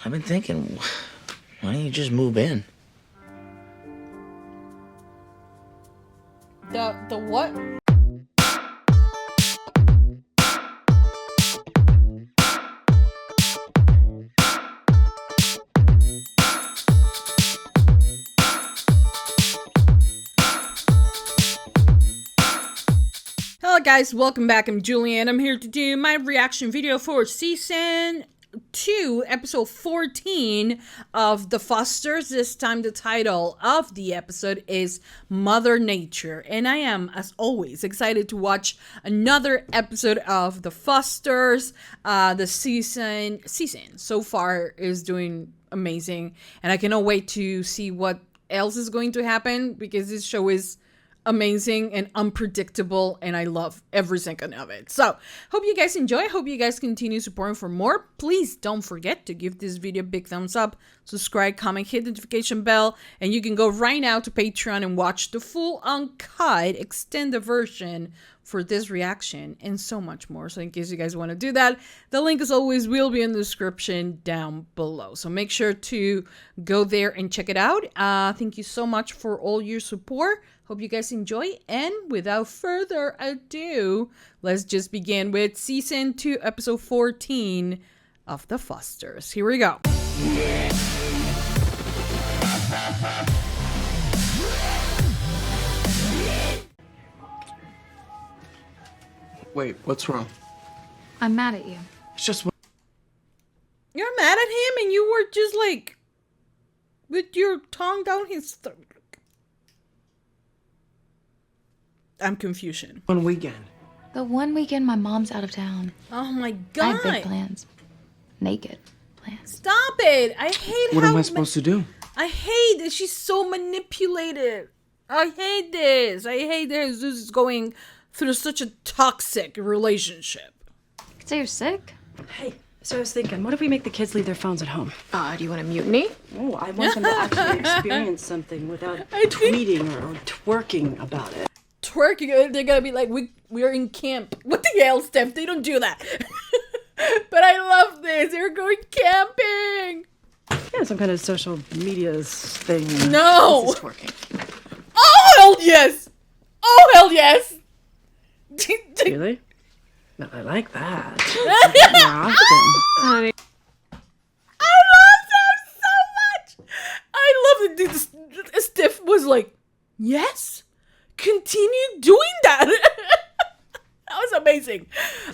I've been thinking, why don't you just move in? The what? Hello guys, welcome back. I'm Julian. I'm here to do my reaction video for season 2, episode 14 of The Fosters. This time the title of the episode is Mother Nature. And I am, as always, excited to watch another episode of The Fosters. The season so far is doing amazing. And I cannot wait to see what else is going to happen, because this show is amazing and unpredictable, and I love every second of it. So, hope you guys enjoy. Hope you guys continue supporting for more. Please don't forget to give this video a big thumbs up, subscribe, comment, hit the notification bell, and you can go right now to Patreon and watch the full uncut extended version for this reaction and so much more. So in case you guys want to do that, the link as always will be in the description down below. So make sure to go there and check it out. Thank you so much for all your support. Hope you guys enjoy, and without further ado, let's just begin with season 2, episode 14 of The Fosters. Here we go. Wait, what's wrong? I'm mad at you. It's just... You're mad at him and you were just like with your tongue down his throat. I'm confusion. one weekend. The one weekend my mom's out of town. Oh my I god. have big plans. Naked plans. Stop it. I hate What how am I supposed to do? I hate that she's so manipulated. I hate this. I hate that Jesus is going through such a toxic relationship. So you're sick? Hey, so I was thinking, what if we make the kids leave their phones at home? Do you want a mutiny? Oh, I want them to actually experience something without I think- tweeting or twerking about it. Twerking, they're gonna be like, we're in camp. What the hell, Steph? They don't do that. But I love this. They're going camping. Yeah, some kind of social media thing. No. This is twerking. Oh hell yes. Oh hell yes. Really? No, I like that. More often. I love that so much. I love it. This Steph was like, yes, continue doing that. That was amazing.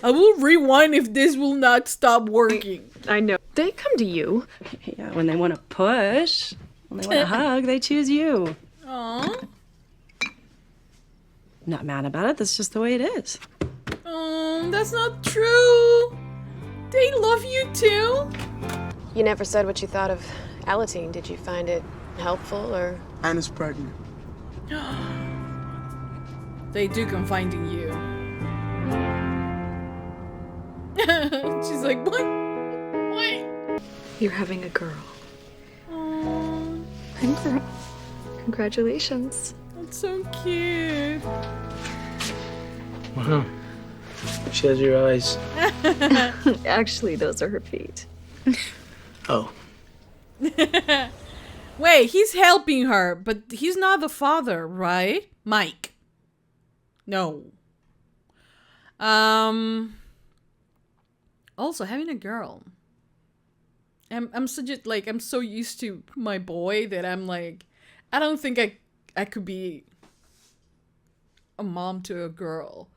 I will rewind if this will not stop working. I know. They come to you. Yeah, when they want to push, when they want to hug, they choose you. Aww. Not mad about it. That's just the way it is. That's not true. They love you too. You never said what you thought of Alateen. Did you find it helpful or? Anna's pregnant. They do come finding you. She's like, what? What? You're having a girl. Aww, Congratulations. that's so cute. Wow. She has your eyes. Actually, those are her feet. Oh. Wait, he's helping her, but he's not the father, right? Mike. No. Also, having a girl. I'm so used to my boy that I'm like, I don't think I could be a mom to a girl.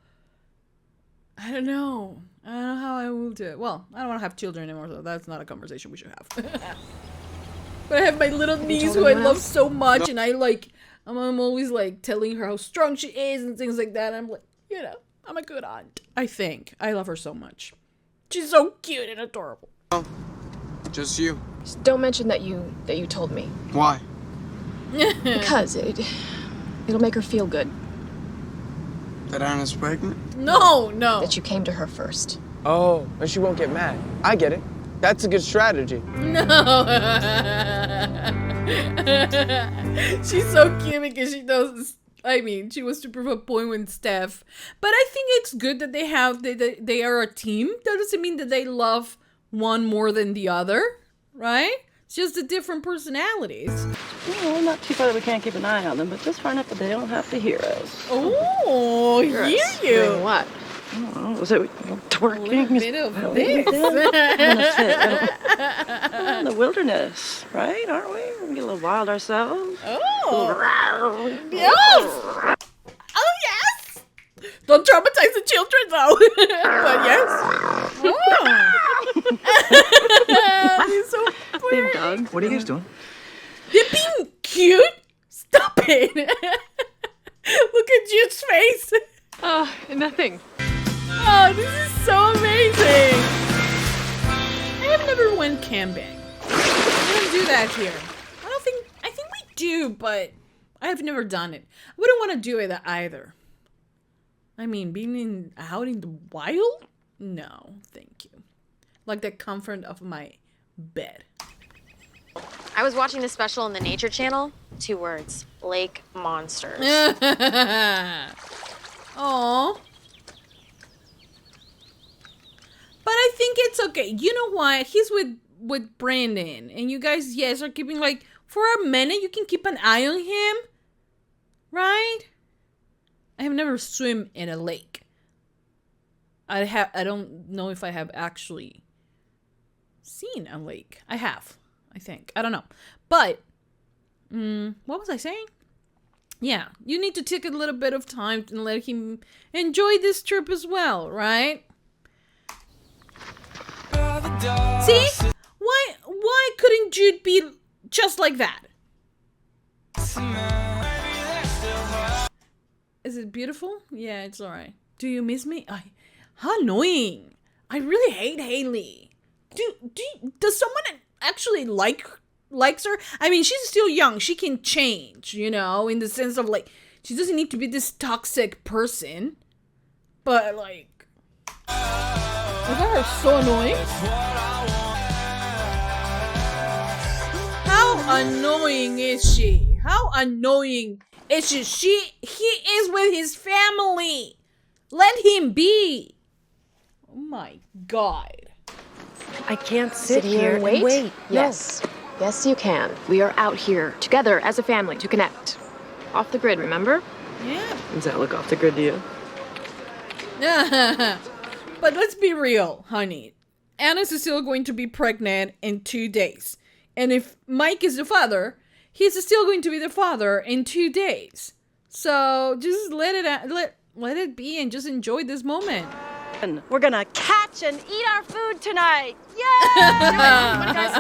I don't know. I don't know how I will do it. Well, I don't want to have children anymore, so that's not a conversation we should have. But I have my little niece who I love so much, and I'm always like telling her how strong she is and things like that. I'm like, you know, I'm a good aunt. I think. I love her so much. She's so cute and adorable. Oh, just you. Just don't mention that you told me. Why? Because it'll make her feel good That Anna's pregnant? No. that you came to her first. Oh, and she won't get mad. I get it. That's a good strategy. No. She's so cute because she knows. I mean, she wants to prove a point with Steph. But I think it's good that they are a team. That doesn't mean that they love one more than the other. right? It's just the different personalities. Well, not too far that we can't keep an eye on them, but just far enough that they don't have to hear us. Oh, hear Doing you. what? I don't know. Was it twerking? A little bit of this. In the wilderness, right? Aren't we? We get a little wild ourselves. Oh. Yes. Oh, yes. Don't traumatize the children, though. But yes. Oh. He's so Big pretty. dog. What are you guys doing? They're being cute. Stop it. Look at Jude's face. Oh, nothing. Oh, this is so amazing. I have never went camping. We don't do that here. I think we do, but I have never done it. I wouldn't want to do it either. I mean, being out in the wild? No, thank you. Like the comfort of my bed. I was watching a special on the Nature Channel. 2 words. Lake monsters. Aww. But I think it's okay. You know why? He's with Brandon. And you guys, yes, are keeping like, for a minute, you can keep an eye on him. Right? I have never swim in a lake. I don't know if I have actually seen a lake. I have, I think. I don't know. But, what was I saying? Yeah, you need to take a little bit of time and let him enjoy this trip as well, right? See? Why couldn't Jude be just like that? Is it beautiful? Yeah, it's alright. Do you miss me? How annoying. I really hate Haley. Does someone actually likes her? I mean, she's still young. She can change, you know, in the sense of like, she doesn't need to be this toxic person. But like, I find her so annoying. How annoying is she? How annoying is she? He is with his family. Let him be. Oh my God. I can't Sit here and wait? No. Yes. Yes, you can. We are out here together as a family to connect. Off the grid, remember? Yeah. Does that look off the grid to you? But let's be real, honey. Anna's is still going to be pregnant in 2 days. And if Mike is the father, he's still going to be the father in 2 days. So just let it be and just enjoy this moment. We're gonna catch and eat our food tonight. Yay! That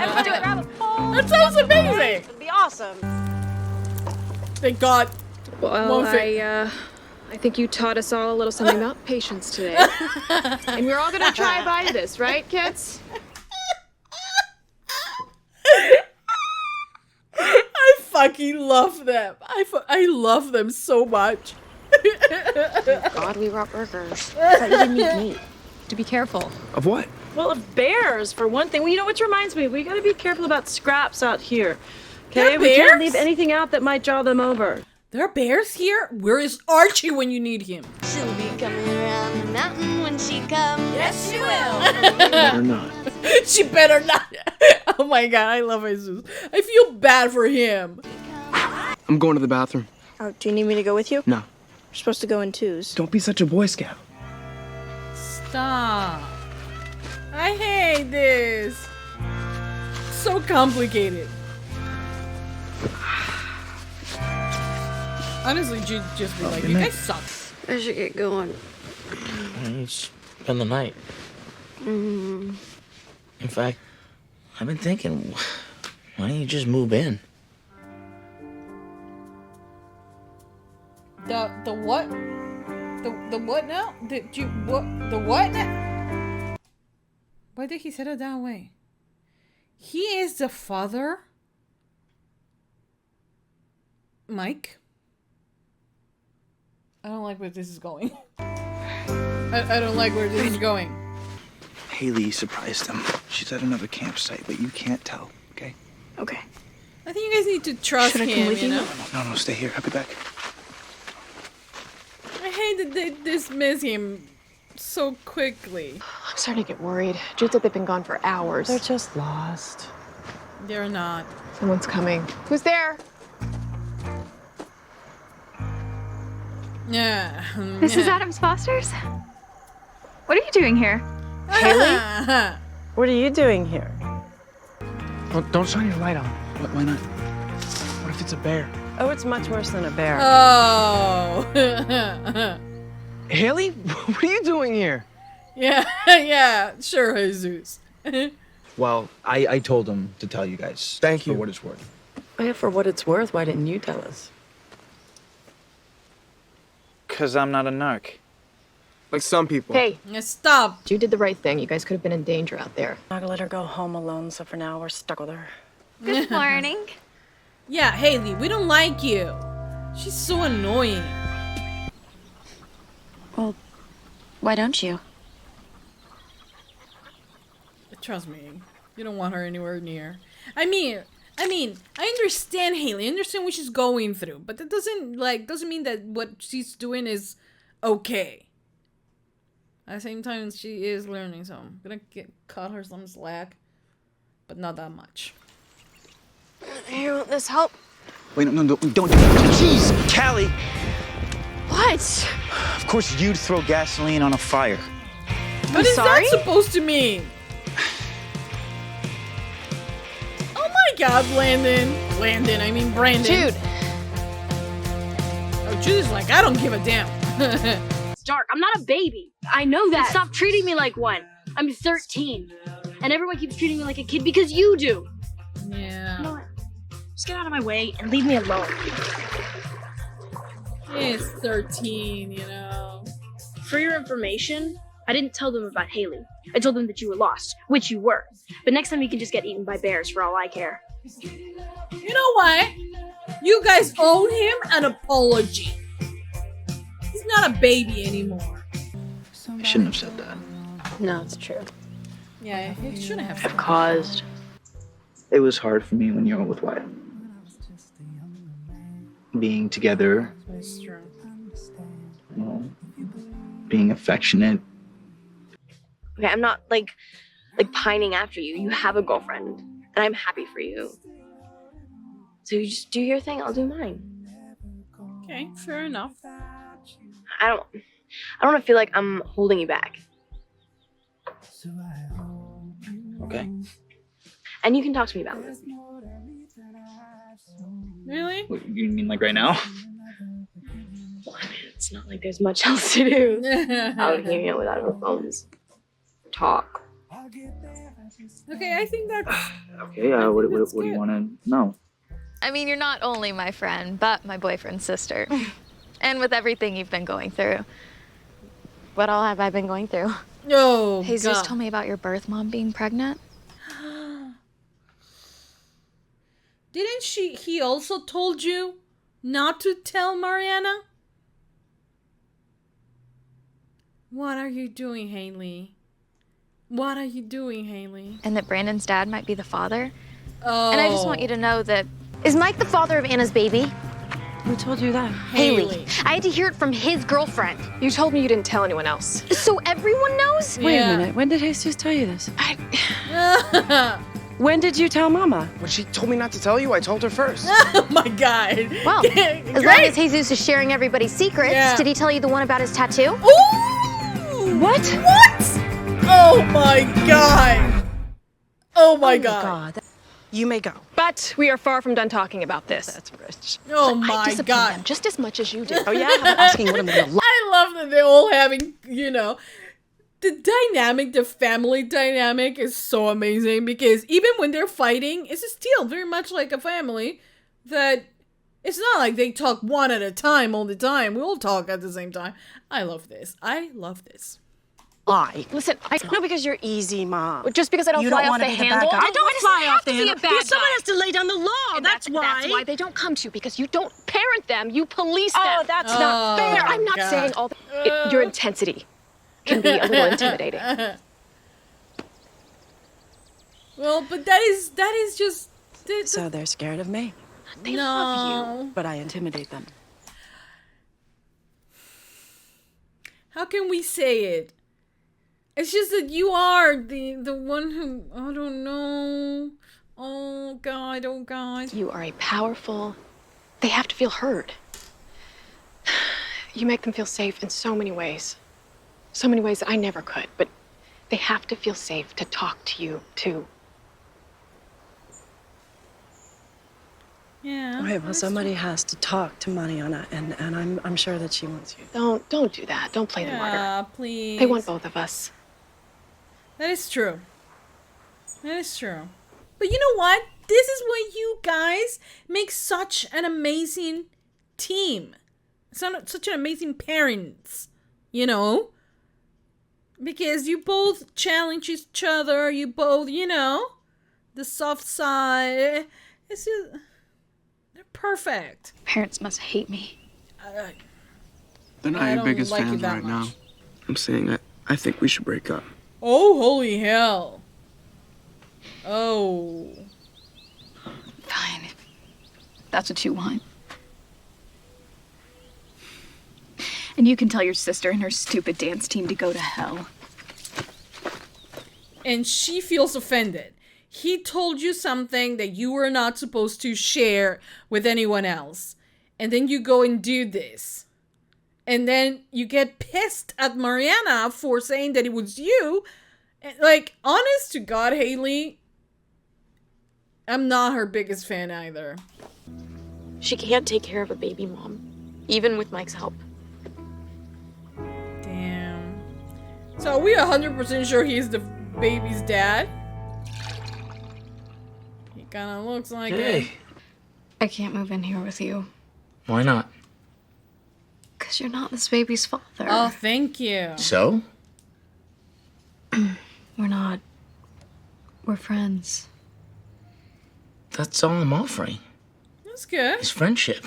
sounds amazing. It'd be awesome. Thank God. Well, I think you taught us all a little something about patience today. And we're all gonna try by this, right, kids? I fucking love them. I love them so much. God, we brought burgers. I thought you didn't eat meat. To be careful. Of what? Well, of bears, for one thing. Well, you know, which reminds me, we gotta be careful about scraps out here. There Okay? are We can't bears? leave anything out that might draw them over. There are bears here? Where is Archie when you need him? She'll be coming around the mountain when she comes. Yes, she Or not. She better not. Oh my God, I love Jesus. I feel bad for him. I'm going to the bathroom. Oh, do you need me to go with you? No. You're supposed to go in twos. Don't be such a Boy Scout. Stop. I hate this. So complicated. Honestly, Jude just be like, you guys suck. I should get going. You spend the night. In fact, I've been thinking, why don't you just move in? The what? The what now? Did you what? The what now? Why did he say it that way? He is the father? Mike? I don't like where this is going. I don't like where this is going. Haley surprised them. She's at another campsite, but you can't tell, okay? Okay. I think you guys need to trust Should I come him, with you you? know? No, stay here. I'll be back. I hate that they dismiss him so quickly. I'm starting to get worried. Jude said they've been gone for hours. They're just lost. They're not. Someone's coming. Who's there? Yeah. This is Adams Fosters. What are you doing here? Haley? What are you doing here? Don't shine your light on. Why not? What if it's a bear? Oh, it's much worse than a bear. Oh. Haley, what are you doing here? yeah, sure, Jesus. Well, I told him to tell you guys. Thank you. For what it's worth. Oh, yeah, for what it's worth, why didn't you tell us? Because I'm not a narc. Like some people. Hey, Stop. you did the right thing. You guys could have been in danger out there. Not gonna let her go home alone, so for now we're stuck with her. Good morning. Yeah, Haley, we don't like you. She's so annoying. Well, why don't you? Trust me, you don't want her anywhere near. I mean, I understand Haley. I understand what she's going through, but that doesn't mean that what she's doing is okay. At the same time, she is learning, so I'm gonna cut her some slack, but not that much. Here, want this help? Wait, no, don't do that. Jeez, Callie! What? Of course you'd throw gasoline on a fire. What is that supposed to mean? Oh my God, Brandon, I mean Brandon. Dude. Oh, Jude's like, I don't give a damn. It's dark. I'm not a baby. I know that. And stop treating me like one. I'm 13. And everyone keeps treating me like a kid because you do. Yeah. You know what? Just get out of my way and leave me alone. It's 13, you know. For your information, I didn't tell them about Haley. I told them that you were lost, which you were. But next time you can just get eaten by bears for all I care. You know what? You guys owe him an apology. He's not a baby anymore. I shouldn't have said that. No, it's true. Yeah, he shouldn't have. I've caused. It was hard for me when you were with Wyatt. Being together, That's true. you know, being affectionate. Okay, I'm not like pining after you. You have a girlfriend, and I'm happy for you. So you just do your thing. I'll do mine. Okay, fair enough. I don't want to feel like I'm holding you back. Okay. And you can talk to me about this. Really? What, you mean like right now? Well, I mean, it's not like there's much else to do. Out here, without our phones. Talk. Okay, I think that's. Okay, what do you want to know? I mean, you're not only my friend, but my boyfriend's sister. And with everything you've been going through. What all have I been going through? Oh, Jesus God. told me about your birth mom being pregnant. Didn't he also told you not to tell Mariana? What are you doing, Haley? What are you doing, Haley? And that Brandon's dad might be the father. Oh. And I just want you to know that... Is Mike the father of Anna's baby? Who told you that? Haley. I had to hear it from his girlfriend. You told me you didn't tell anyone else. So everyone knows? Wait a minute. When did Jesus tell you this? Oh When did you tell Mama? When she told me not to tell you, I told her first. my God. Well, as long as Jesus is sharing everybody's secrets, did he tell you the one about his tattoo? Ooh! What? Oh my God. Oh my God. You may go. But we are far from done talking about this. That's rich. Oh I my disciplined God. them just as much as you did. Oh yeah? How about asking what I'm gonna lie? I love that they're all having, you know, the family dynamic is so amazing because even when they're fighting, it's still very much like a family that it's not like they talk one at a time all the time. We all talk at the same time. I love this. Lie. Listen, No, because you're easy, Mom. just because I don't You fly don't off want the to be the handle. bad guy. I don't fly off the handle. Because someone has to lay down the law. And That's why. That's why they don't come to you, because you don't parent them, you police them. Oh, that's not fair. I'm not saying all that. Your intensity can be a little intimidating. Well, but that is just... So they're scared of me. They love you. But I intimidate them. How can we say it? It's just that you are the one who, I don't know. Oh, Oh God, oh God. You are a powerful... They have to feel heard. You make them feel safe in so many ways. So many ways that I never could, but they have to feel safe to talk to you, too. Yeah. Okay, well, somebody has to talk to Mariana, and I'm sure that she wants you. Don't do that. Don't play the martyr. Yeah, please. They want both of us. That is true. That is true. But you know what? This is what you guys make such an amazing team. Such an amazing parents, you know? Because you both challenge each other. You both, you know, the soft side. It's just... They're perfect. Parents must hate me. They're not I your don't biggest like you fans that right much. now. I'm saying I think we should break up. Oh, holy hell. Oh. Fine. If that's what you want. And you can tell your sister and her stupid dance team to go to hell. And she feels offended. He told you something that you were not supposed to share with anyone else. And then you go and do this. And then you get pissed at Mariana for saying that it was you. Like, honest to God, Haley, I'm not her biggest fan either. She can't take care of a baby mom, even with Mike's help. Damn. So are we 100% sure he's the baby's dad? He kind of looks like it. Hey, I can't move in here with you. why not? Because you're not this baby's father. Oh, thank you. So? We're not. We're friends. That's all I'm offering. That's good. Is friendship.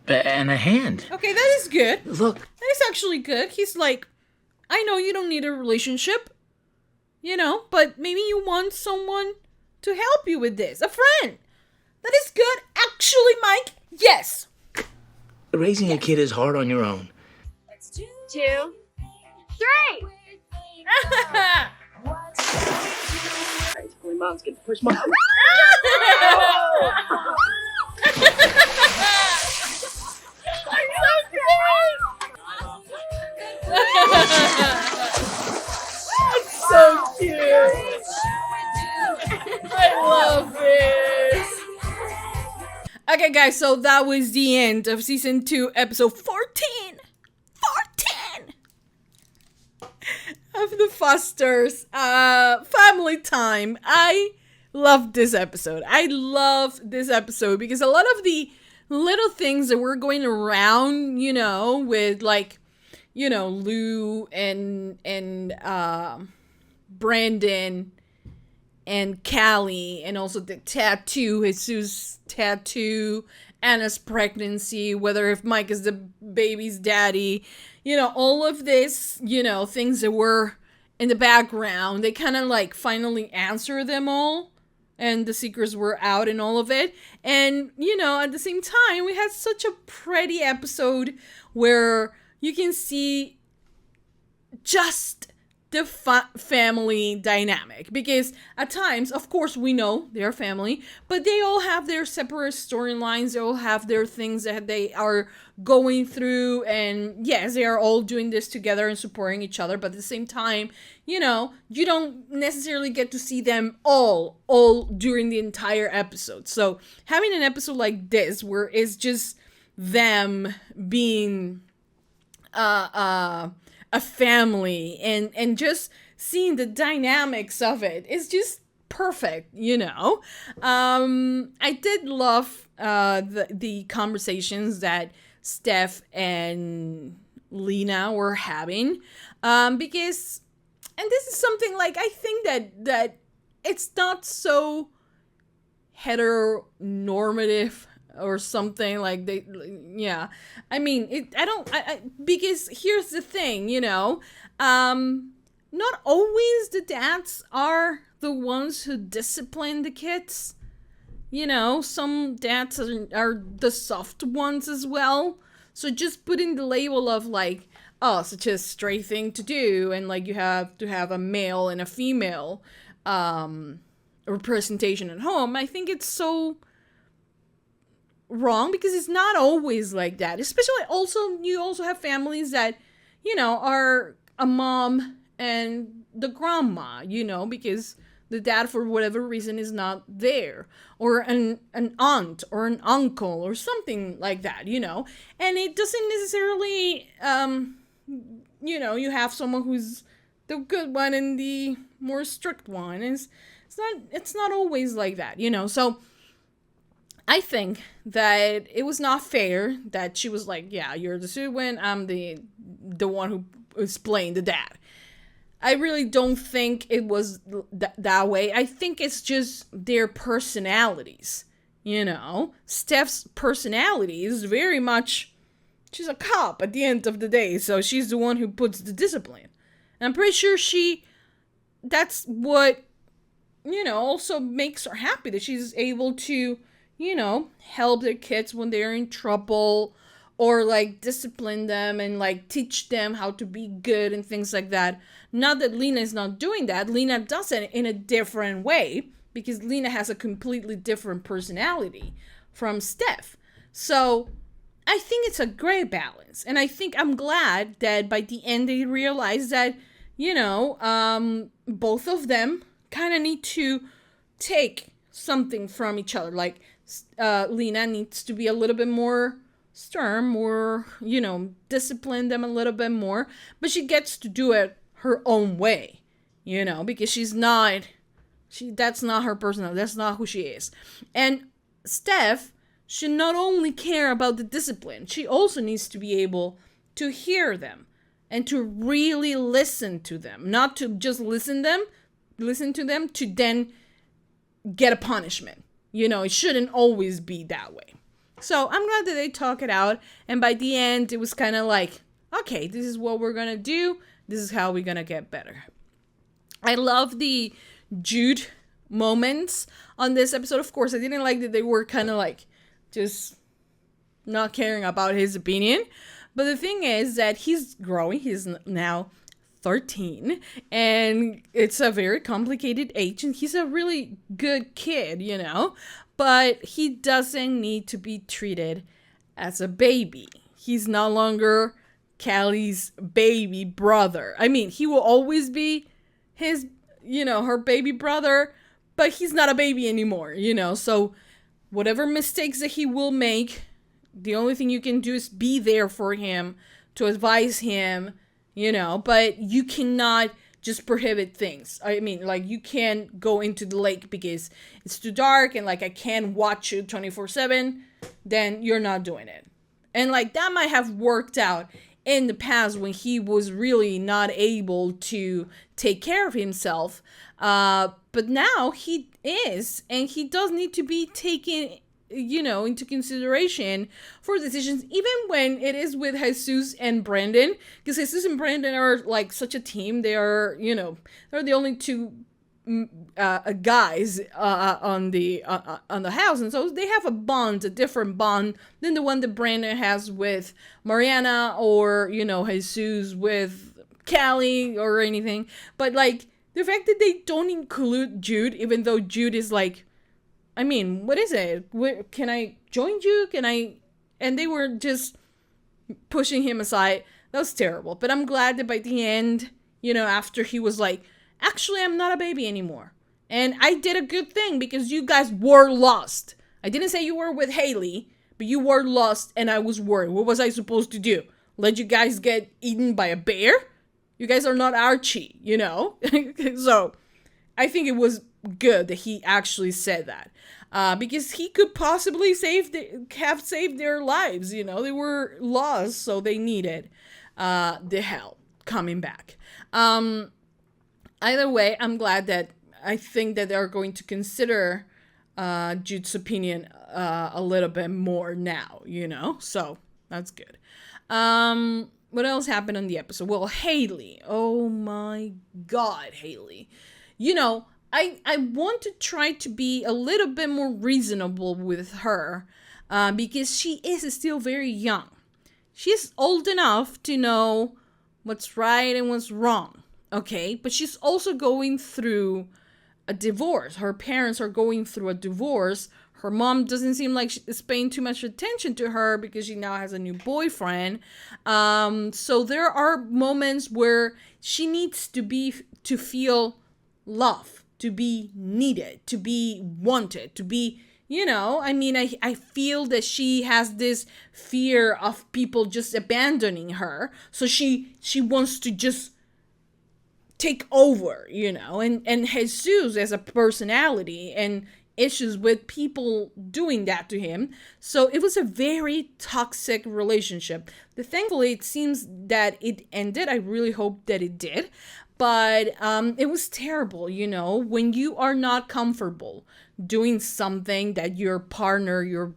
And a hand. Okay, that is good. Look. That is actually good. He's like, I know you don't need a relationship, you know, but maybe you want someone to help you with this. A friend. That is good. Actually, Mike, yes. Raising a kid is hard on your own. 2, 3. Basically, mom's getting pushed. Mom. That's so cute. I love this. Okay, guys, so that was the end of season 2, episode 14. 14 of the Fosters family time. I love this episode. I love this episode because a lot of the little things that were going around, you know, with like, you know, Lou and Brandon and Callie, and also the tattoo, Jesus' tattoo, Anna's pregnancy, whether if Mike is the baby's daddy, you know, all of this, you know, things that were in the background, they kind of like finally answer them all, and the secrets were out and all of it. And, you know, at the same time, we had such a pretty episode where you can see just the family dynamic, because at times, of course, we know they're family, but they all have their separate storylines. They all have their things that they are going through, and yes, they are all doing this together and supporting each other, but at the same time, you know, you don't necessarily get to see them all during the entire episode. So having an episode like this where it's just them being a family and just seeing the dynamics of it is just perfect, you know. I did love the conversations that Steph and Lena were having, because, and this is something like, I think that it's not so heteronormative or something like they, yeah. I mean, because here's the thing, you know, not always the dads are the ones who discipline the kids. You know, some dads are the soft ones as well. So just putting the label of like, oh, such a straight thing to do, and like you have to have a male and a female representation at home, I think it's so wrong because it's not always like that. Especially you also have families that, are a mom and the grandma, because the dad for whatever reason is not there, or an aunt or an uncle or something like that, and it doesn't necessarily, you have someone who's the good one and the more strict one. It's not always like that, so I think that it was not fair that she was like, yeah, you're the sibling, I'm the one who is playing the dad. I really don't think it was that way. I think it's just their personalities, Steph's personality is very much, she's a cop at the end of the day, so she's the one who puts the discipline. And I'm pretty sure that's what, also makes her happy, that she's able to, help their kids when they're in trouble, or like discipline them and like teach them how to be good and things like that. Not that Lena is not doing that. Lena does it in a different way because Lena has a completely different personality from Steph. So I think it's a great balance. And I think I'm glad that by the end they realize that, both of them kind of need to take something from each other. Like Lena needs to be a little bit more stern, more, discipline them a little bit more, but she gets to do it her own way, because that's not her personality, that's not who she is. And Steph should not only care about the discipline, she also needs to be able to hear them and to really listen to them, not to just listen to them to then get a punishment. It shouldn't always be that way. So I'm glad that they talk it out. And by the end, it was kind of like, okay, this is what we're going to do. This is how we're going to get better. I love the Jude moments on this episode. Of course, I didn't like that they were kind of like just not caring about his opinion. But the thing is that he's growing. He's now 13. And it's a very complicated age. And he's a really good kid, But he doesn't need to be treated as a baby. He's no longer Callie's baby brother. I mean, he will always be his, her baby brother, but he's not a baby anymore, So whatever mistakes that he will make, the only thing you can do is be there for him, to advise him, but you cannot just prohibit things. I mean, like, you can't go into the lake because it's too dark and, like, I can't watch you 24/7, then you're not doing it. And, like, that might have worked out in the past when he was really not able to take care of himself. But now he is, and he does need to be taken, into consideration for decisions, even when it is with Jesus and Brandon, because Jesus and Brandon are like such a team. They are, they're the only two guys on the house, and so they have a different bond than the one that Brandon has with Mariana, or Jesus with Callie or anything. But like the fact that they don't include Jude, even though Jude is like, I mean, what is it? Can I join you? And they were just pushing him aside. That was terrible. But I'm glad that by the end, after he was like, actually, I'm not a baby anymore. And I did a good thing because you guys were lost. I didn't say you were with Haley, but you were lost and I was worried. What was I supposed to do? Let you guys get eaten by a bear? You guys are not Archie, So I think it was good that he actually said that. Because he could possibly have saved their lives, They were lost, so they needed the help coming back. Either way, I'm glad that I think that they're going to consider Jude's opinion a little bit more now, So that's good. What else happened on the episode? Well, Haley. Oh my God, Haley. I want to try to be a little bit more reasonable with her because she is still very young. She's old enough to know what's right and what's wrong, okay? But she's also going through a divorce. Her parents are going through a divorce. Her mom doesn't seem like she's paying too much attention to her because she now has a new boyfriend. So there are moments where she needs to feel love, to be needed, to be wanted, to be, I feel that she has this fear of people just abandoning her. So she wants to just take over, and Jesus as a personality and issues with people doing that to him. So it was a very toxic relationship. Thankfully, it seems that it ended. I really hope that it did. But it was terrible, when you are not comfortable doing something that your partner,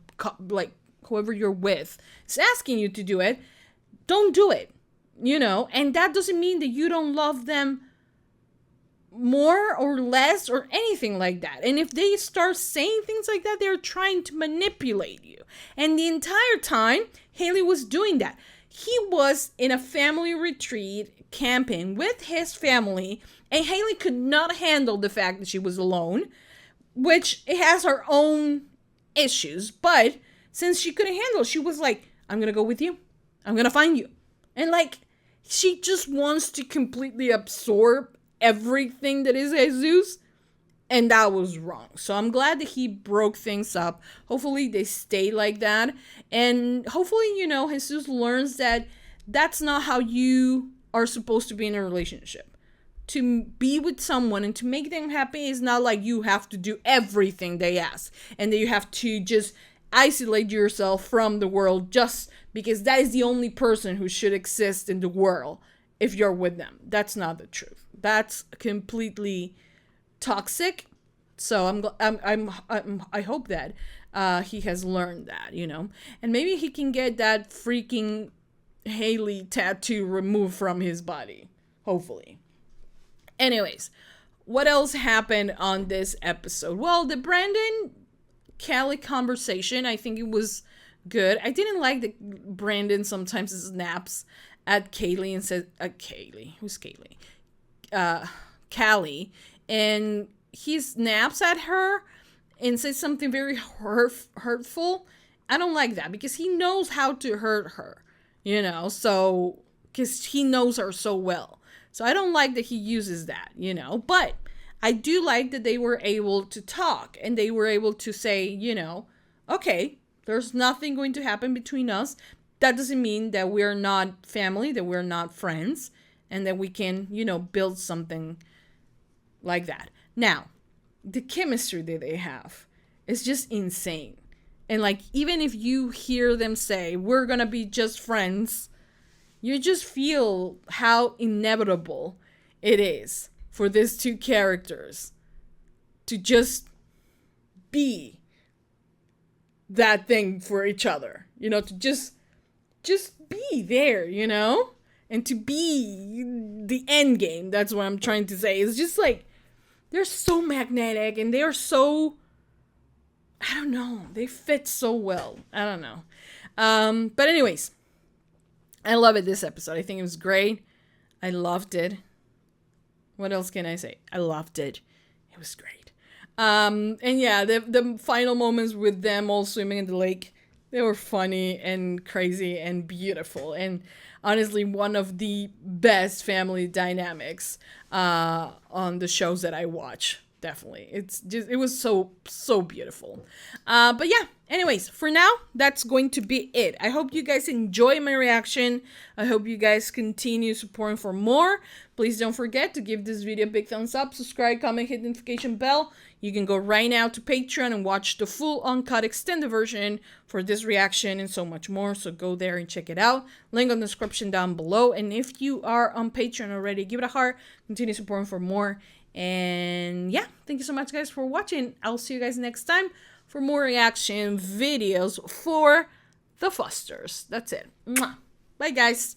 whoever you're with, is asking you to do it, don't do it, and that doesn't mean that you don't love them more or less or anything like that. And if they start saying things like that, they're trying to manipulate you. And the entire time, Haley was doing that. He was in a family retreat camping with his family, and Haley could not handle the fact that she was alone, which it has her own issues. But since she couldn't handle it, she was like, I'm going to go with you. I'm going to find you. And she just wants to completely absorb everything that is Jesus, and that was wrong. So I'm glad that he broke things up. Hopefully they stay like that, and hopefully Jesus learns that that's not how you are supposed to be in a relationship. To be with someone and to make them happy is not like you have to do everything they ask and that you have to just isolate yourself from the world just because that is the only person who should exist in the world if you're with them. That's not the truth. That's completely toxic. So I hope that he has learned that, and maybe he can get that freaking Haley tattoo removed from his body. Hopefully. Anyways, what else happened on this episode? Well, the Brandon Kelly conversation, I think it was good. I didn't like that Brandon sometimes snaps at Kaylee and says, Kaylee, who's Kaylee? Callie, and he snaps at her and says something very hurtful. I don't like that because he knows how to hurt her, so because he knows her so well. So I don't like that he uses that, but I do like that they were able to talk and they were able to say, okay, there's nothing going to happen between us. That doesn't mean that we're not family, that we're not friends, and that we can, build something like that. Now, the chemistry that they have is just insane. And even if you hear them say, we're going to be just friends, you just feel how inevitable it is for these two characters to just be that thing for each other, to just be there, and to be the end game. That's what I'm trying to say. It's just they're so magnetic and they're so, I don't know, they fit so well. I don't know. But anyways, I love it, this episode. I think it was great. I loved it. What else can I say? I loved it. It was great. And yeah, the final moments with them all swimming in the lake, they were funny and crazy and beautiful. And honestly, one of the best family dynamics on the shows that I watch. Definitely. It was so beautiful. But yeah, anyways, for now, that's going to be it. I hope you guys enjoy my reaction. I hope you guys continue supporting for more. Please don't forget to give this video a big thumbs up, subscribe, comment, hit the notification bell. You can go right now to Patreon and watch the full uncut extended version for this reaction and so much more. So go there and check it out. Link in the description down below. And if you are on Patreon already, give it a heart. Continue supporting for more. And yeah, thank you so much, guys, for watching. I'll see you guys next time for more reaction videos for the Fosters. That's it. Mwah. Bye, guys.